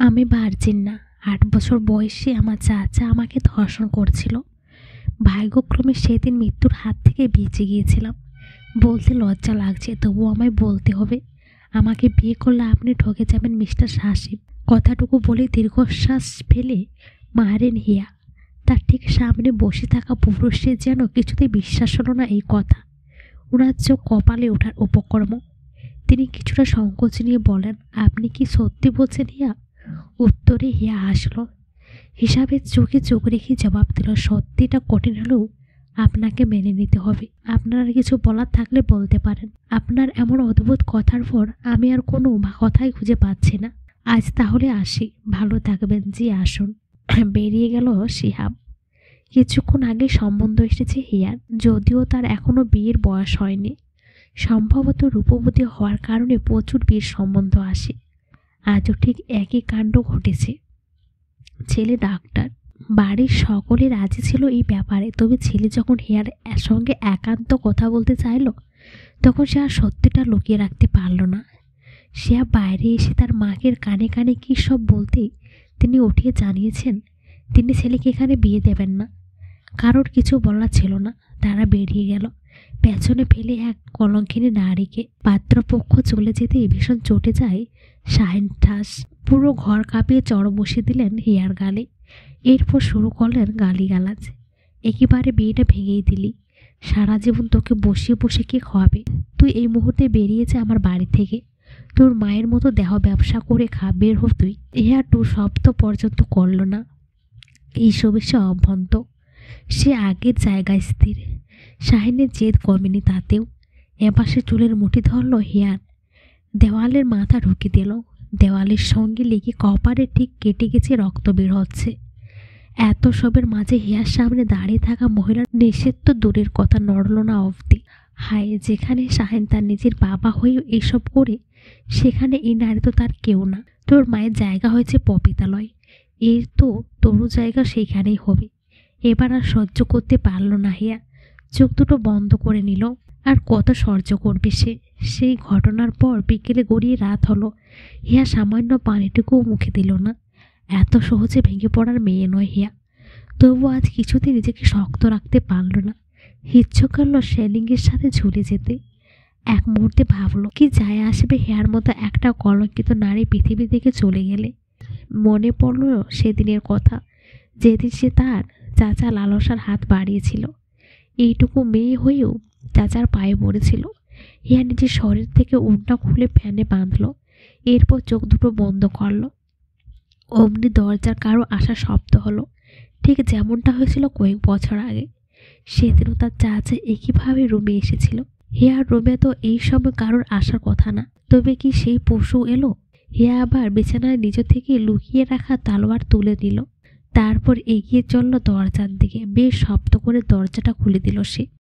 আমি ভার্জিন না। ৮ বছর বয়সে আমার চাচা আমাকে ধর্ষণ করছিল। ভাগ্যক্রমে সেদিন মৃত্যুর হাত থেকে বেঁচে গিয়েছিলাম। বলতে লজ্জা লাগছে, তবুও আমায় বলতে হবে। আমাকে বিয়ে করলে আপনি ঠকে যাবেন মিস্টার হাসিব। কথাটুকু বলে দীর্ঘশ্বাস ফেলে মারেন হিয়া। তার ঠিক সামনে বসে থাকা পুরুষের যেন কিছুতেই বিশ্বাস হলো না এই কথা। ওনার চোখ কপালে ওঠার উপক্রম। তিনি কিছুটা সংকোচ নিয়ে বলেন, আপনি কি সত্যি বলছেন হিয়া? উত্তরে হিয়া হাসল। হিসাবের চোখে চোখ রেখে জবাব দিল, সত্যিটা কঠিন হলেও আপনাকে মেনে নিতে হবে। আপনার কিছু বলার থাকলে বলতে পারেন। আপনার এমন অদ্ভুত কথার পর আমি আর কোনো কথাই খুঁজে পাচ্ছি না। আজ তাহলে আসি। ভালো থাকবেন। জি আসুন। বেরিয়ে গেল শিহাব। কিছুক্ষণ আগে সম্বন্ধ এসেছে হিয়ার, যদিও তার এখনো বিয়ের বয়স হয়নি। সম্ভবত রূপবতী হওয়ার কারণে প্রচুর বিয়ের সম্বন্ধ আসে। আজও ঠিক একই কাণ্ড ঘটেছে। ছেলে ডাক্তার। বাড়ির সকলে রাজি ছিল এই ব্যাপারে, তবে ছেলে যখন হিয়ার সঙ্গে একান্ত কথা বলতে চাইল, তখন সে আর সত্যিটা লুকিয়ে রাখতে পারল না। সে বাইরে এসে তার মাকে কানে কানে কী সব বলতেই তিনি উঠিয়ে জানিয়েছেন তিনি ছেলেকে এখানে বিয়ে দেবেন না। কারোর কিছু বলার ছিল না। তারা বেরিয়ে গেল, পেছনে ফেলে এক কলঙ্কিনী নারীকে। পাত্রপক্ষ চলে যেতেই ভীষণ চটে যায় শাহিন ঠাস। পুরো ঘর কাঁপিয়ে চড় বসিয়ে দিলেন হিয়ার গালে। এরপর শুরু করলেন গালিগালাজ। একেবারে বিয়েটা ভেঙেই দিলি। সারা জীবন তোকে বসিয়ে বসে কে খাওয়াবে? তুই এই মুহূর্তে বেরিয়েছে আমার বাড়ি থেকে। তোর মায়ের মতো দেহ ব্যবসা করে খা, বের হ তুই। হিয়া টু শব্দ পর্যন্ত করল না। এইসবে সে অভ্যন্ত। সে আগের জায়গায় স্থির। শাহিনের জেদ কমেনি তাতেও। এপাশে চুলের মুঠি ধরল হিয়ার, দেওয়ালের মাথা ঢুকে দিল। দেওয়ালের সঙ্গে লেগে কপারে ঠিক কেটে গেছে, রক্ত বের হচ্ছে। এত সবের মাঝে হিয়ার সামনে দাঁড়িয়ে থাকা মহিলার নিষেধ তো দূরের কথা, নড়ল না অবধি। হায়, যেখানে শাহিন তার নিজের বাবা হয়ে এইসব করে, সেখানে এই নারী তো তার কেউ না। তোর মায়ের জায়গা হয়েছে পপিতালয়, এর তো তোরও জায়গা সেইখানেই হবে। এবার আর সহ্য করতে পারল না হিয়া। চোখ দুটো বন্ধ করে নিল। আর কত সহ্য করবে সে? সেই ঘটনার পর বিকেলে গড়িয়ে রাত হলো। হিয়া সামান্য পানিটুকুও মুখে দিল না। এত সহজে ভেঙে পড়ার মেয়ে নয় হিয়া। তবু আজ কিছুতে নিজেকে শক্ত রাখতে পারল না। ইচ্ছে করল সেলিংয়ের সাথে ঝুলে যেতে। এক মুহূর্তে ভাবল, কি যায় আসবে হিয়ার মতো একটা কলঙ্কিত নারী পৃথিবী থেকে চলে গেলে। মনে পড়ল সেদিনের কথা, যেদিন সে তার চাচা লালসার হাত বাড়িয়েছিল। এইটুকু মেয়ে হয়েও চাচার পায়ে পড়েছিল। হিয়া নিজের শরীর থেকে ওড়না খুলে ফ্যানে বাঁধল। এরপর চোখ দুটো বন্ধ করল। অমনি দরজার কারো আসার শব্দ হলো, ঠিক যেমনটা হয়েছিল কয়েক বছর আগে। সেদিনও তার চাচা একইভাবে রুমে এসেছিল। হিয়ার রুমে তো এই সময় কারোর আসার কথা না। তবে কি সেই পশু এলো? হিয়া আবার বিছানায় নিজ থেকে লুকিয়ে রাখা তালোয়ার তুলে নিল। তারপর এগিয়ে চলল দরজার দিকে। বেশ শব্দ করে দরজাটা খুলে দিল সে।